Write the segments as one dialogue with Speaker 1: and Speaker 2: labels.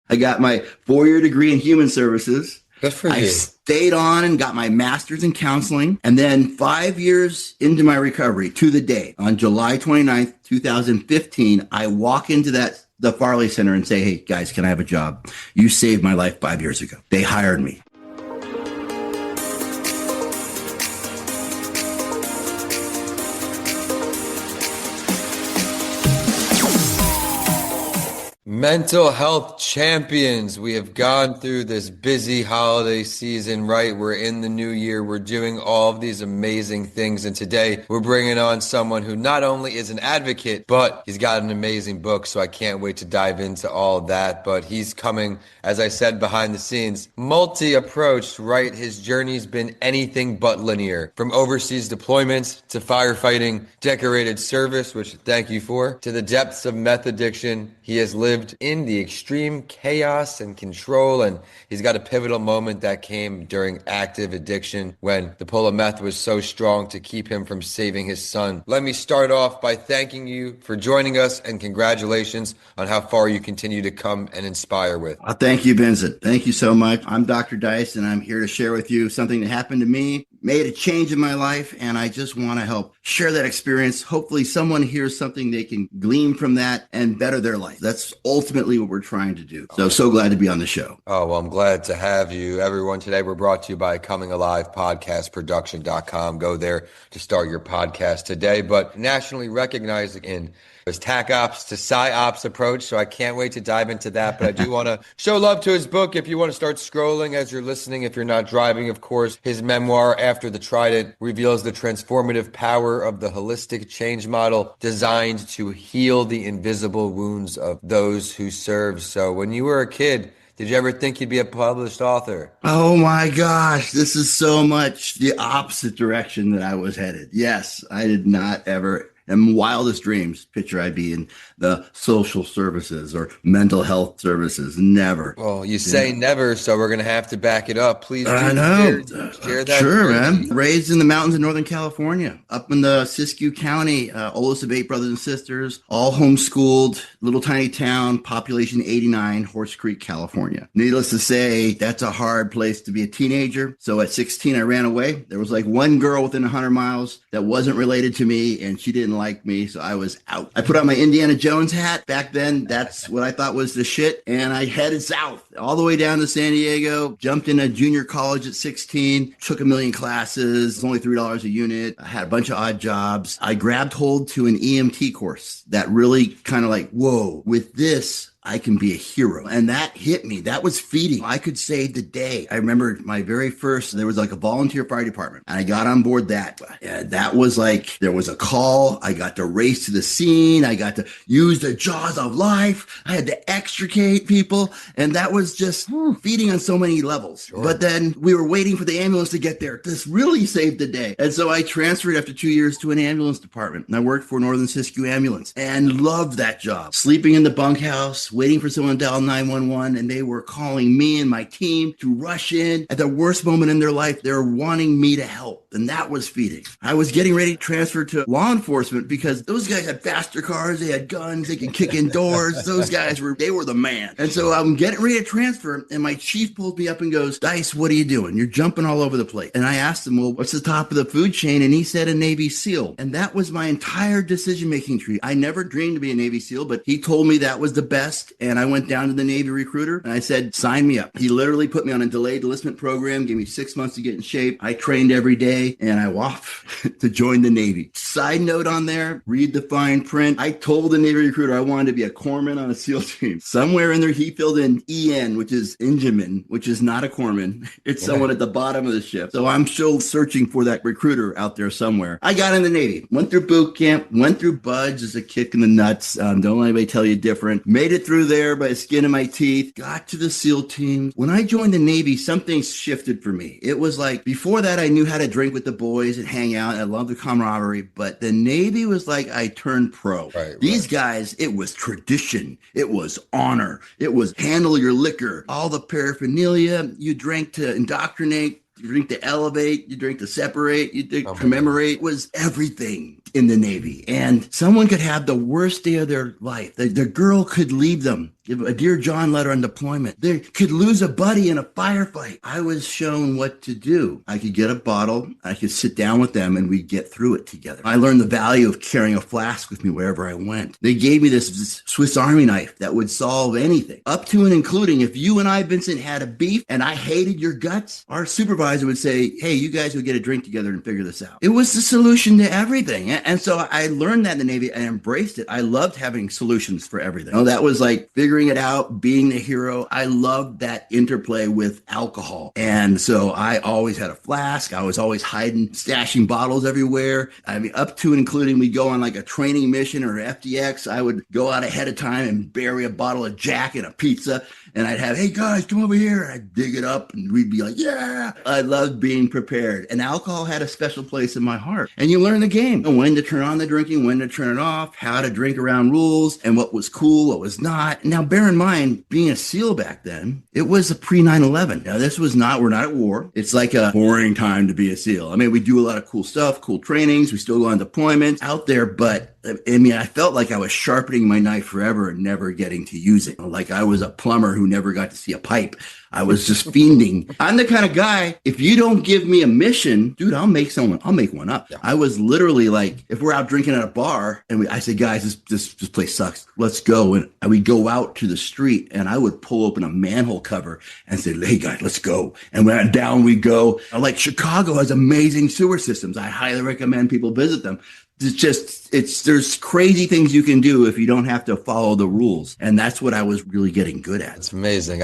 Speaker 1: I got my 4-year degree in human services.
Speaker 2: Good for
Speaker 1: I
Speaker 2: you.
Speaker 1: stayed on and got my master's in counseling. And then 5 years into my recovery to the day, on July 29th, 2015, I walk into the Farley Center and say, hey, guys, can I have a job? You saved my life 5 years ago. They hired me.
Speaker 2: Mental health champions. We have gone through this busy holiday season, right? We're in the new year. We're doing all of these amazing things. And today we're bringing on someone who not only is an advocate, but he's got an amazing book. So I can't wait to dive into all of that. But he's coming, as I said, behind the scenes, multi-approached, right? His journey's been anything but linear. From overseas deployments to firefighting, decorated service, which thank you for, to the depths of meth addiction. He has lived in the extreme chaos and control, and he's got a pivotal moment that came during active addiction when the pull of meth was so strong to keep him from saving his son. Let me start off by thanking you for joining us, and congratulations on how far you continue to come and inspire with.
Speaker 1: Thank you, Vincent. Thank you so much. I'm Dr. Dice, and I'm here to share with you something that happened to me, made a change in my life, and I just want to help share that experience. Hopefully someone hears something they can glean from that and better their life. That's ultimately what we're trying to do. So glad to be on the show.
Speaker 2: Oh, well, I'm glad to have you. Everyone, today we're brought to you by Coming Alive Podcastproduction.com. Go there to start your podcast today. But nationally recognized in his TAC Ops to PsyOps approach, so I can't wait to dive into that. But I do want to show love to his book. If you want to start scrolling as you're listening, if you're not driving, of course, his memoir, After the Trident, reveals the transformative power of the holistic change model designed to heal the invisible wounds of those who serve. So when you were a kid, did you ever think you'd be a published author?
Speaker 1: Oh my gosh, this is so much the opposite direction that I was headed. Yes, I did not ever, in wildest dreams, picture I'd be in the social services or mental health services. Never.
Speaker 2: Well, you say never, so we're going to have to back it up. Please do
Speaker 1: I know.
Speaker 2: share that.
Speaker 1: Sure,
Speaker 2: journey.
Speaker 1: man. Raised in the mountains of Northern California, up in the Siskiyou County, oldest of 8 brothers and sisters, all homeschooled, little tiny town, population 89, Horse Creek, California. Needless to say, that's a hard place to be a teenager. So at 16, I ran away. There was like one girl within 100 miles that wasn't related to me, and she didn't like me, so I was out. I put on my Indiana Jones hat. Back then, that's what I thought was the shit, and I headed south all the way down to San Diego, jumped into junior college at 16, took a million classes, only $3 a unit. I had a bunch of odd jobs. I grabbed hold to an EMT course that really kind of like, whoa, with this, I can be a hero. And that hit me. That was feeding. I could save the day. I remember my very first, there was like a volunteer fire department, and I got on board that. That was like, there was a call. I got to race to the scene. I got to use the jaws of life. I had to extricate people. And that was just feeding on so many levels. Sure. But then we were waiting for the ambulance to get there. This really saved the day. And so I transferred after 2 years to an ambulance department, and I worked for Northern Siskiyou Ambulance and loved that job. Sleeping in the bunkhouse, waiting for someone to dial 911, and they were calling me and my team to rush in at the worst moment in their life. They were wanting me to help, and that was feeding. I was getting ready to transfer to law enforcement because those guys had faster cars, they had guns, they could kick in doors. Those guys were the man. And so I'm getting ready to transfer, and my chief pulls me up and goes, Dice, what are you doing? You're jumping all over the place. And I asked him, well, what's the top of the food chain? And he said a Navy SEAL. And that was my entire decision-making tree. I never dreamed to be a Navy SEAL, but he told me that was the best. And I went down to the Navy recruiter and I said, sign me up. He literally put me on a delayed enlistment program, gave me 6 months to get in shape. I trained every day, and I off to join the Navy. Side note on there, read the fine print. I told the Navy recruiter I wanted to be a corpsman on a SEAL team. Somewhere in there, he filled in EN, which is Engineman, which is not a corpsman. It's someone at the bottom of the ship. So I'm still searching for that recruiter out there somewhere. I got in the Navy, went through boot camp, went through Buds as a kick in the nuts. Don't let anybody tell you different. Made it through there by the skin of my teeth, got to the SEAL team. When I joined the Navy, something shifted for me. It was like, before that, I knew how to drink with the boys and hang out. I loved the camaraderie, but the Navy was like, I turned pro. These guys, it was tradition. It was honor. It was handle your liquor. All the paraphernalia you drank to indoctrinate. You drink to elevate, you drink to separate, you drink to commemorate, was everything in the Navy. And someone could have the worst day of their life. The girl could leave them give a Dear John letter on deployment. They could lose a buddy in a firefight. I was shown what to do. I could get a bottle. I could sit down with them and we'd get through it together. I learned the value of carrying a flask with me wherever I went. They gave me this Swiss Army knife that would solve anything, up to and including if you and I, Vincent, had a beef and I hated your guts, our supervisor would say, hey, you guys would get a drink together and figure this out. It was the solution to everything. And so I learned that in the Navy and embraced it. I loved having solutions for everything. You know, that was like figuring it out, being the hero. I loved that interplay with alcohol. And so I always had a flask. I was always hiding, stashing bottles everywhere. I mean, up to and including we go on like a training mission or FDX. I would go out ahead of time and bury a bottle of Jack and a pizza. And I'd have, hey guys, come over here. I'd dig it up and we'd be like, yeah. I loved being prepared. And alcohol had a special place in my heart. And you learn the game. When to turn on the drinking, when to turn it off, how to drink around rules, and what was cool, what was not. Now, bear in mind, being a SEAL back then, it was a pre-9/11. Now, this was not, we're not at war. It's like a boring time to be a SEAL. I mean, we do a lot of cool stuff, cool trainings. We still go on deployments out there, but I mean, I felt like I was sharpening my knife forever and never getting to use it. Like I was a plumber who never got to see a pipe. I was just fiending. I'm the kind of guy, if you don't give me a mission, dude, I'll make one up. Yeah. I was literally like, if we're out drinking at a bar and I say, guys, this place sucks. Let's go. And we'd go out to the street and I would pull open a manhole cover and say, hey guys, let's go. And when down we go. Like Chicago has amazing sewer systems. I highly recommend people visit them. There's crazy things you can do if you don't have to follow the rules. And that's what I was really getting good at.
Speaker 2: It's amazing.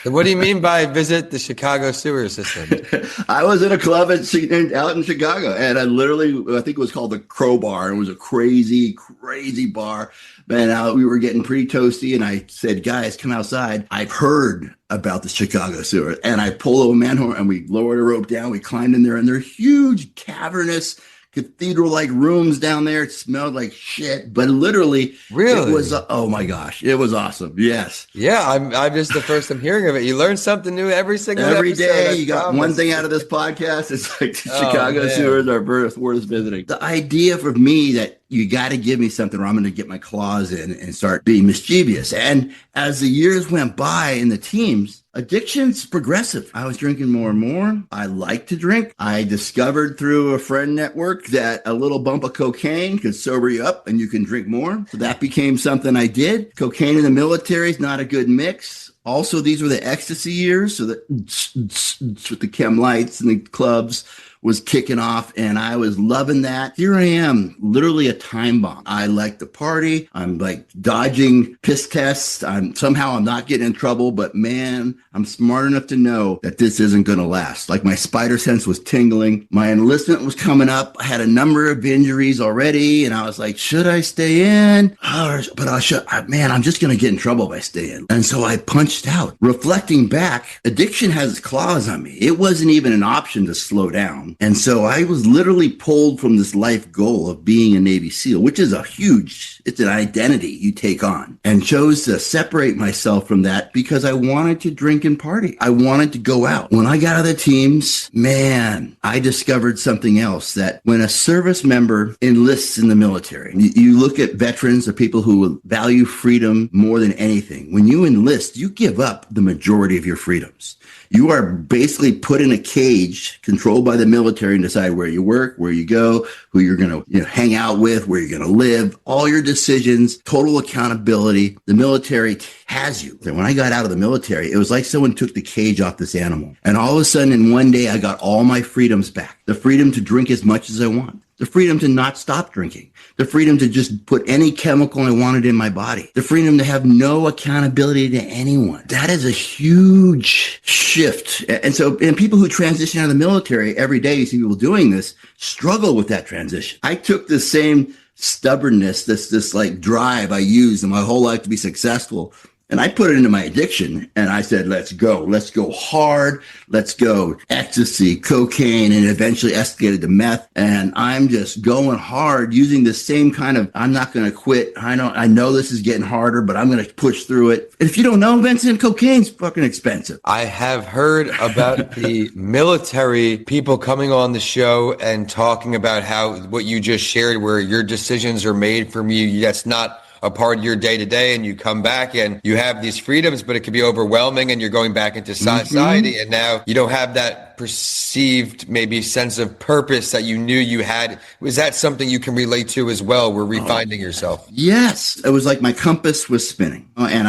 Speaker 2: What do you mean by visit the Chicago sewer system?
Speaker 1: I was in a club out in Chicago and I think it was called the Crowbar. It was a crazy, crazy bar. And we were getting pretty toasty and I said, guys, come outside. I've heard about the Chicago sewer. And I pulled a manhole and we lowered a rope down. We climbed in there and they're huge, cavernous, cathedral-like rooms down there. It smelled like shit, but literally, it was, oh my gosh, it was awesome. Yes.
Speaker 2: Yeah, I'm just the first I'm hearing of it. You learn something new every single
Speaker 1: every
Speaker 2: episode,
Speaker 1: day. You got one thing out of this podcast. It's like the Chicago sewers are worth visiting. The idea for me that you got to give me something or I'm going to get my claws in and start being mischievous. And as the years went by in the teams, addiction's progressive. I was drinking more and more. I like to drink. I discovered through a friend network that a little bump of cocaine could sober you up and you can drink more. So that became something I did. Cocaine in the military is not a good mix. Also, these were the ecstasy years. So that with the chem lights and the clubs was kicking off and I was loving that. Here I am, literally a time bomb. I like to party. I'm like dodging piss tests. I'm not getting in trouble, but man, I'm smart enough to know that this isn't going to last. Like my spider sense was tingling. My enlistment was coming up. I had a number of injuries already and I was like, should I stay in? But I'm just going to get in trouble if I stay in. And so I punched out. Reflecting back, addiction has its claws on me. It wasn't even an option to slow down. And so I was literally pulled from this life goal of being a Navy SEAL, which is it's an identity you take on, and chose to separate myself from that because I wanted to drink and party. I wanted to go out. When I got out of the teams, man, I discovered something else, that when a service member enlists in the military, you look at veterans or people who value freedom more than anything. When you enlist, you give up the majority of your freedoms. You are basically put in a cage controlled by the military and decide where you work, where you go, who you're going to hang out with, where you're going to live, all your decisions, total accountability. The military has you. And when I got out of the military, it was like someone took the cage off this animal. And all of a sudden in one day, I got all my freedoms back. The freedom to drink as much as I want. The freedom to not stop drinking. The freedom to just put any chemical I wanted in my body. The freedom to have no accountability to anyone. That is a huge shift. And people who transition out of the military every day, you see people doing this, struggle with that transition. I took the same stubbornness, this like drive I used in my whole life to be successful, and I put it into my addiction and I said, let's go hard. Let's go ecstasy, cocaine, and eventually escalated to meth. And I'm just going hard using the same kind of, I'm not going to quit. I know this is getting harder, but I'm going to push through it. If you don't know, Vincent, cocaine's fucking expensive.
Speaker 2: I have heard about the military people coming on the show and talking about how what you just shared, where your decisions are made from you. That's not a part of your day to day, and you come back and you have these freedoms, but it can be overwhelming and you're going back into society. And now you don't have that perceived maybe sense of purpose that you knew you had. Was that something you can relate to as well? We're refinding yourself.
Speaker 1: Yes. It was like my compass was spinning and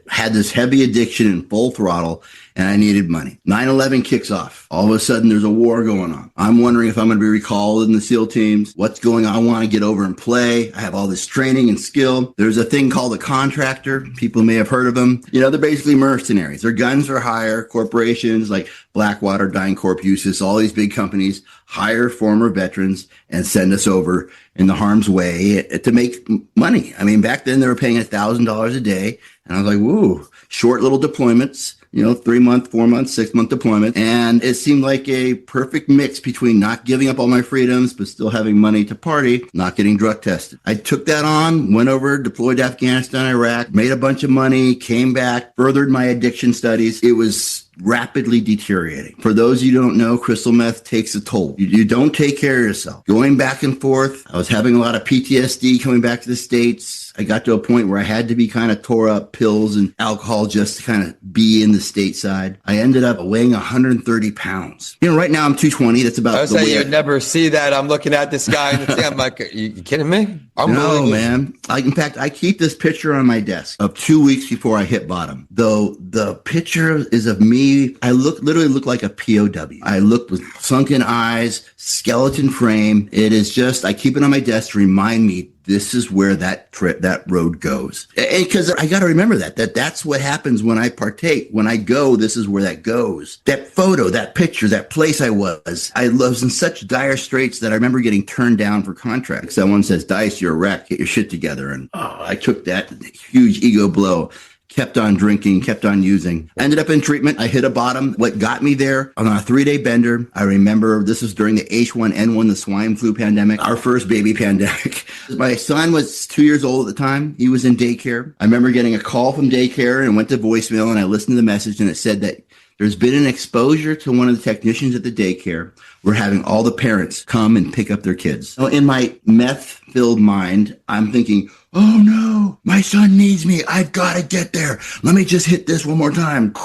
Speaker 1: had this heavy addiction in full throttle and I needed money. 9/11 kicks off. All of a sudden there's a war going on. I'm wondering if I'm going to be recalled in the SEAL teams. What's going on? I want to get over and play. I have all this training and skill. There's a thing called a contractor. People may have heard of them. They're basically mercenaries. Their guns are higher. Corporations like Blackwater, DynCorp, USIS, all these big companies hire former veterans and send us over in the harm's way to make money. I mean, back then they were paying $1,000 a day. And I was like, woo, short little deployments, 3-month, 4-month, 6-month deployment. And it seemed like a perfect mix between not giving up all my freedoms, but still having money to party, not getting drug tested. I took that on, went over, deployed to Afghanistan, Iraq, made a bunch of money, came back, furthered my addiction studies. It was rapidly deteriorating. For those you don't know, crystal meth takes a toll. You don't take care of yourself. Going back and forth, I was having a lot of PTSD coming back to the States. I got to a point where I had to be kind of tore up pills and alcohol just to kind of be in the stateside. I ended up weighing 130 pounds. Right now I'm 220. That's about
Speaker 2: I was saying you'd never see that. I'm looking at this guy and I'm like, are you kidding me?
Speaker 1: No, man. In fact, I keep this picture on my desk of 2 weeks before I hit bottom. Though the picture is of me, I literally look like a POW. I look with sunken eyes, skeleton frame. It is just, I keep it on my desk to remind me this is where that road goes. And because I got to remember that's what happens when I partake. When I go, this is where that goes. That photo, that picture, that place I was in such dire straits that I remember getting turned down for contracts. Someone says, Dice, you're a wreck, get your shit together. And I took that huge ego blow. Kept on drinking, kept on using. Ended up in treatment. I hit a bottom. What got me there on a 3-day bender, I remember this was during the H1N1, the swine flu pandemic, our first baby pandemic. My son was 2 years old at the time. He was in daycare. I remember getting a call from daycare and went to voicemail and I listened to the message and it said that there's been an exposure to one of the technicians at the daycare. We're having all the parents come and pick up their kids. So in my meth-filled mind, I'm thinking, oh no, my son needs me. I've got to get there. Let me just hit this one more time.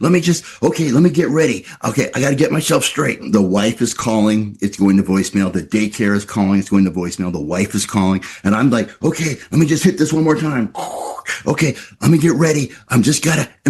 Speaker 1: Let me get ready. Okay, I got to get myself straight. The wife is calling. It's going to voicemail. The daycare is calling. It's going to voicemail. The wife is calling. And I'm like, okay, let me just hit this one more time. Okay, let me get ready. And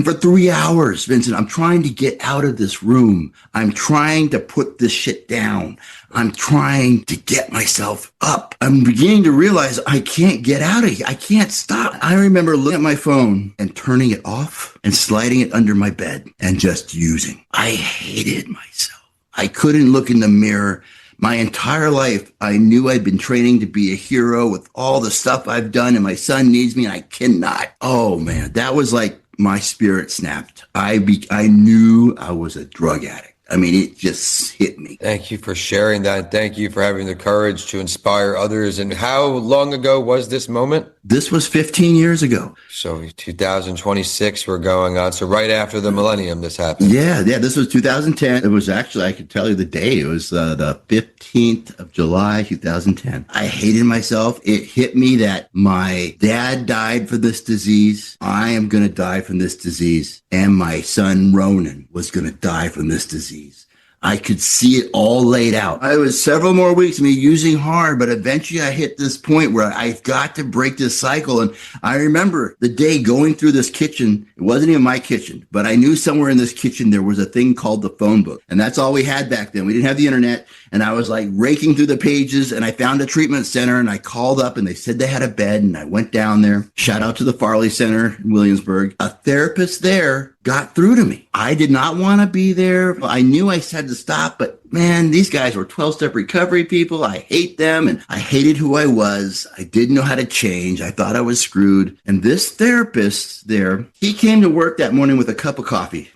Speaker 1: for 3 hours, Vincent, I'm trying to get out of this room. I'm trying to put this shit down. I'm trying to get myself up. I'm beginning to realize I can't get out of here. I can't stop. I remember looking at my phone and turning it off and sliding it under my bed and just using. I hated myself. I couldn't look in the mirror. My entire life, I knew I'd been training to be a hero with all the stuff I've done and my son needs me and I cannot. Oh man, that was like my spirit snapped. I knew I was a drug addict. I mean, it just hit me.
Speaker 2: Thank you for sharing that. Thank you for having the courage to inspire others. And how long ago was this moment?
Speaker 1: This was 15 years ago.
Speaker 2: So 2026 we're going on. So right after the millennium this happened.
Speaker 1: Yeah. This was 2010. It was actually, I could tell you the day. It was the 15th of July, 2010. I hated myself. It hit me that my dad died for this disease. I am going to die from this disease. And my son, Ronan, was going to die from this disease. I could see it all laid out. It was several more weeks of me using hard, but eventually I hit this point where I've got to break this cycle. And I remember the day going through this kitchen. It wasn't even my kitchen, but I knew somewhere in this kitchen there was a thing called the phone book. And that's all we had back then. We didn't have the internet. And I was like raking through the pages and I found a treatment center and I called up and they said they had a bed and I went down there. Shout out to the Farley Center in Williamsburg. A therapist there got through to me. I did not want to be there. I knew I had to stop, but man, these guys were 12-step recovery people. I hate them and I hated who I was. I didn't know how to change. I thought I was screwed. And this therapist there, he came to work that morning with a cup of coffee.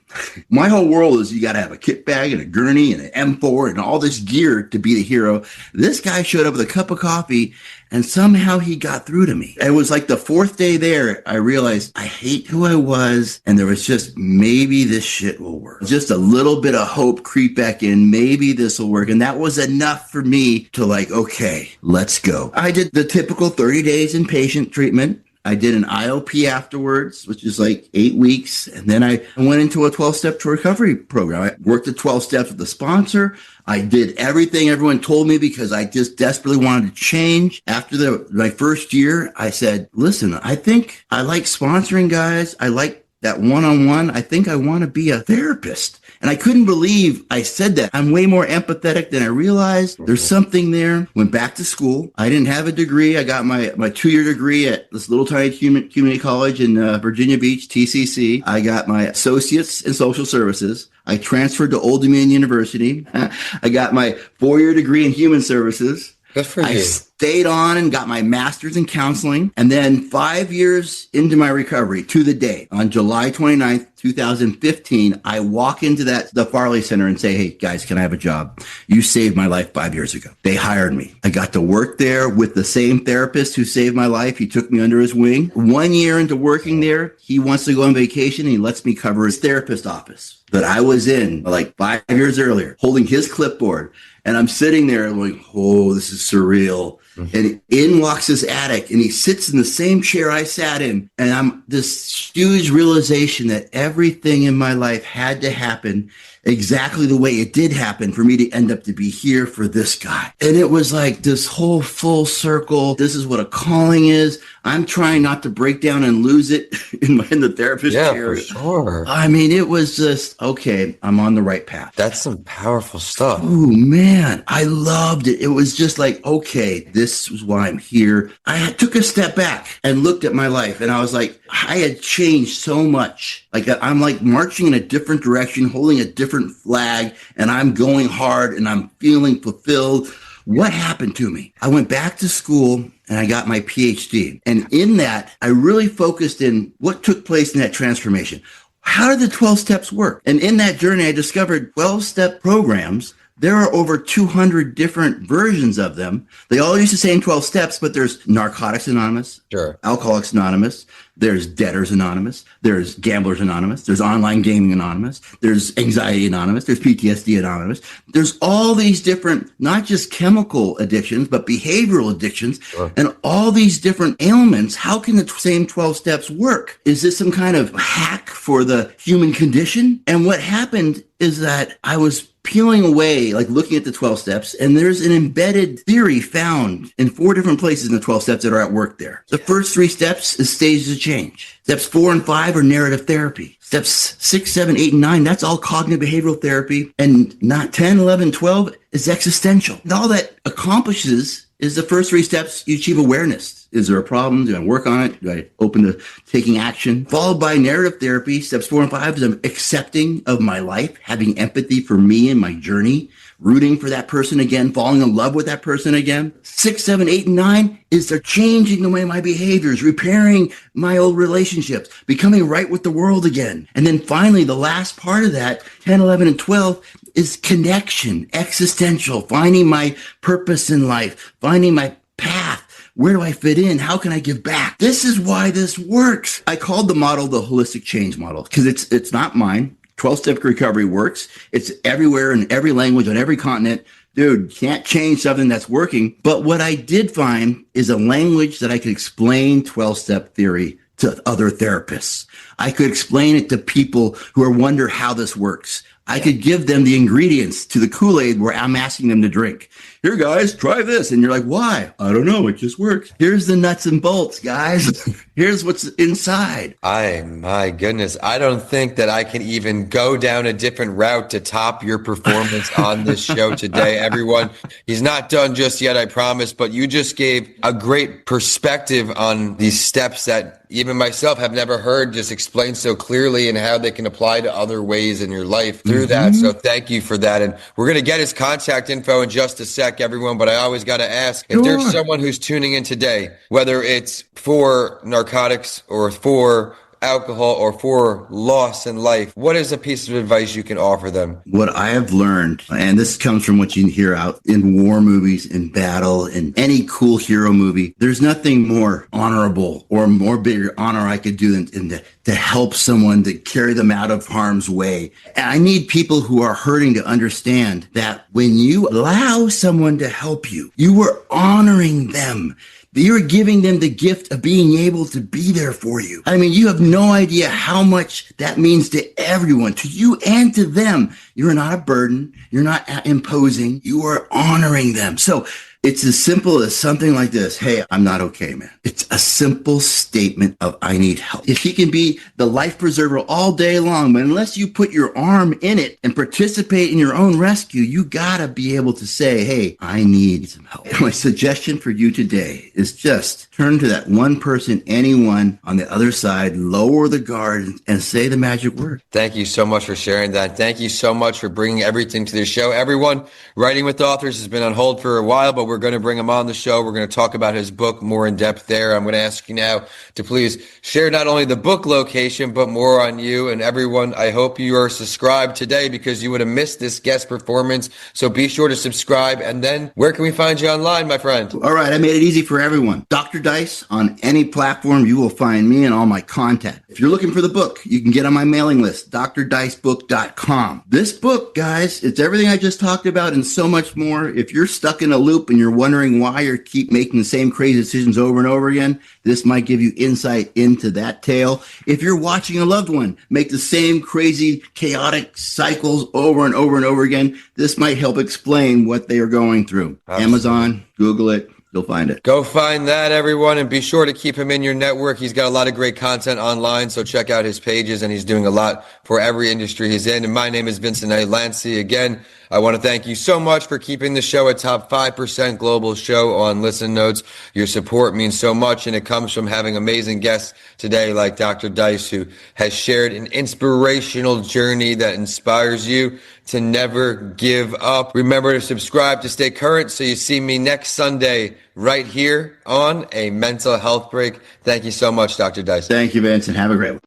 Speaker 1: My whole world is you got to have a kit bag and a gurney and an M4 and all this gear to be the hero. This guy showed up with a cup of coffee and somehow he got through to me. It was like the fourth day there, I realized I hate who I was. And there was just, maybe this shit will work. Just a little bit of hope creep back in. Maybe this will work. And that was enough for me to like, okay, let's go. I did the typical 30 days inpatient treatment. I did an IOP afterwards, which is like 8 weeks. And then I went into a 12-step recovery program. I worked the 12 steps with the sponsor. I did everything everyone told me because I just desperately wanted to change. After my first year, I said, listen, I think I like sponsoring guys. I like that one-on-one. I think I want to be a therapist. And I couldn't believe I said that. I'm way more empathetic than I realized. There's something there. Went back to school. I didn't have a degree. I got my 2-year degree at this little tiny community college in Virginia Beach, TCC. I got my associates in social services. I transferred to Old Dominion University. I got my 4-year degree in human services.
Speaker 2: Good for
Speaker 1: I
Speaker 2: you.
Speaker 1: stayed on and got my master's in counseling. And then 5 years into my recovery, to the day, on July 29th, 2015, I walk into the Farley Center and say, hey, guys, can I have a job? You saved my life 5 years ago. They hired me. I got to work there with the same therapist who saved my life. He took me under his wing. 1 year into working there, he wants to go on vacation and he lets me cover his therapist office that I was in like 5 years earlier, holding his clipboard. And I'm sitting there going, oh, this is surreal. And in walks this addict and he sits in the same chair I sat in. And I'm this huge realization that everything in my life had to happen exactly the way it did happen for me to end up to be here for this guy. And it was like this whole full circle. This is what a calling is. I'm trying not to break down and lose it in the therapist chair.
Speaker 2: Yeah, for sure.
Speaker 1: I mean, it was just, okay, I'm on the right path.
Speaker 2: That's some powerful stuff.
Speaker 1: Oh, man, I loved it. It was just like, okay, this is why I'm here. I took a step back and looked at my life and I was like, I had changed so much. Like I'm like marching in a different direction, holding a different flag, and I'm going hard and I'm feeling fulfilled. What happened to me? I went back to school and I got my PhD. And in that, I really focused in what took place in that transformation. How did the 12 steps work? And in that journey, I discovered 12-step programs. There are over 200 different versions of them. They all use the same 12 steps, but there's Narcotics Anonymous,
Speaker 2: Sure.
Speaker 1: Alcoholics Anonymous, there's Debtors Anonymous, there's Gamblers Anonymous, there's Online Gaming Anonymous, there's Anxiety Anonymous, there's PTSD Anonymous. There's all these different, not just chemical addictions, but behavioral addictions,
Speaker 2: Sure.
Speaker 1: and all these different ailments. How can the same 12 steps work? Is this some kind of hack for the human condition? And what happened is that I was peeling away, like looking at the 12 steps, and there's an embedded theory found in 4 different places in the 12 steps that are at work there. The first 3 steps is stages of change. Steps 4 and 5 are narrative therapy. Steps 6, 7, 8, and 9, that's all cognitive behavioral therapy. And not 10, 11, 12 is existential. And all that accomplishes is the first 3 steps, you achieve awareness. Is there a problem? Do I work on it? Do I open to taking action? Followed by narrative therapy. Steps 4 and 5 is I'm accepting of my life, having empathy for me and my journey, rooting for that person again, falling in love with that person again. 6, 7, 8, and 9 is they're changing the way my behaviors, repairing my old relationships, becoming right with the world again. And then finally, the last part of that, 10, 11, and 12, is connection, existential, finding my purpose in life, finding my path. Where do I fit in? How can I give back? This is why this works. I called the model the holistic change model because it's not mine. 12-step recovery works. It's everywhere in every language on every continent. Dude, can't change something that's working. But what I did find is a language that I could explain 12-step theory to other therapists. I could explain it to people who are wonder how this works. I could give them the ingredients to the Kool-Aid where I'm asking them to drink. Here, guys, try this. And you're like, why? I don't know. It just works. Here's the nuts and bolts, guys. Here's what's inside.
Speaker 2: My goodness. I don't think that I can even go down a different route to top your performance on this show today, everyone. He's not done just yet, I promise, but you just gave a great perspective on these steps that even myself have never heard just explained so clearly and how they can apply to other ways in your life through that. So thank you for that. And we're going to get his contact info in just a sec, everyone. But I always got to ask if there's someone who's tuning in today, whether it's for narcotics or for alcohol or for loss in life, what is a piece of advice you can offer them?
Speaker 1: What I have learned, and this comes from what you hear out in war movies, in battle, in any cool hero movie, there's nothing more honorable or more bigger honor I could do than to help someone, to carry them out of harm's way. And I need people who are hurting to understand that when you allow someone to help you, you are honoring them. You're giving them the gift of being able to be there for you. I mean, you have no idea how much that means to everyone, to you and to them. You're not a burden. You're not imposing. You are honoring them. So it's as simple as something like this. Hey, I'm not okay, man. It's a simple statement of I need help. If he can be the life preserver all day long, but unless you put your arm in it and participate in your own rescue, you gotta be able to say, hey, I need some help. My suggestion for you today is just turn to that one person, anyone on the other side, lower the guard and say the magic word.
Speaker 2: Thank you so much for sharing that. Thank you so much for bringing everything to the show. Everyone, Writing with Authors has been on hold for a while, but we're going to bring him on the show. We're going to talk about his book more in depth there. I'm going to ask you now to please share not only the book location, but more on you. And everyone, I hope you are subscribed today because you would have missed this guest performance. So be sure to subscribe. And then where can we find you online, my friend?
Speaker 1: All right, I made it easy for everyone. Dr. Dice, on any platform, you will find me and all my content. If you're looking for the book, you can get on my mailing list, drdicebook.com. This book, guys, it's everything I just talked about and so much more. If you're stuck in a loop and you're wondering why you keep making the same crazy decisions over and over again, this might give you insight into that tale. If you're watching a loved one make the same crazy, chaotic cycles over and over and over again, this might help explain what they are going through. Absolutely. Amazon, Google it. You'll find it.
Speaker 2: Go find that, everyone, and be sure to keep him in your network. He's got a lot of great content online, so check out his pages, and he's doing a lot for every industry he's in. And my name is Vincent A. Lancey. Again, I want to thank you so much for keeping the show a top 5% global show on Listen Notes. Your support means so much, and it comes from having amazing guests today like Dr. Dice, who has shared an inspirational journey that inspires you to never give up. Remember to subscribe to stay current so you see me next Sunday right here on A Mental Health Break. Thank you so much, Dr. Dice.
Speaker 1: Thank you, Vincent. Have a great one.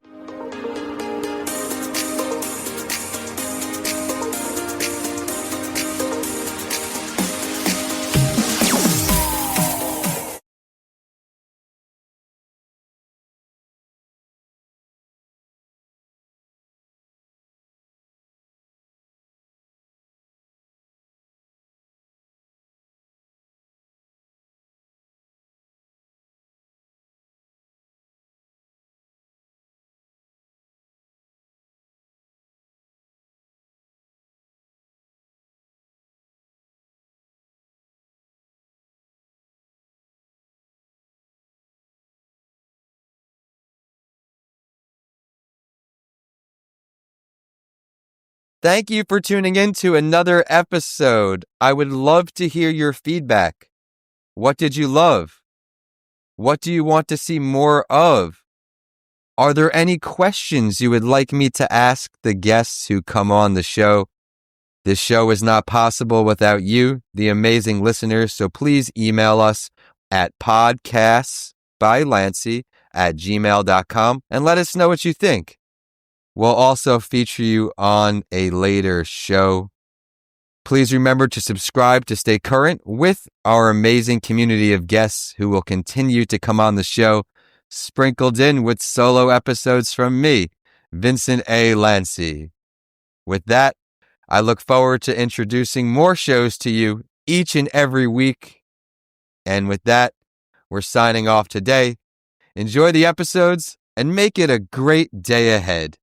Speaker 3: Thank you for tuning in to another episode. I would love to hear your feedback. What did you love? What do you want to see more of? Are there any questions you would like me to ask the guests who come on the show? This show is not possible without you, the amazing listeners, so please email us at podcastsbylancey@gmail.com and let us know what you think. We'll also feature you on a later show. Please remember to subscribe to stay current with our amazing community of guests who will continue to come on the show, sprinkled in with solo episodes from me, Vincent A. Lancey. With that, I look forward to introducing more shows to you each and every week. And with that, we're signing off today. Enjoy the episodes and make it a great day ahead.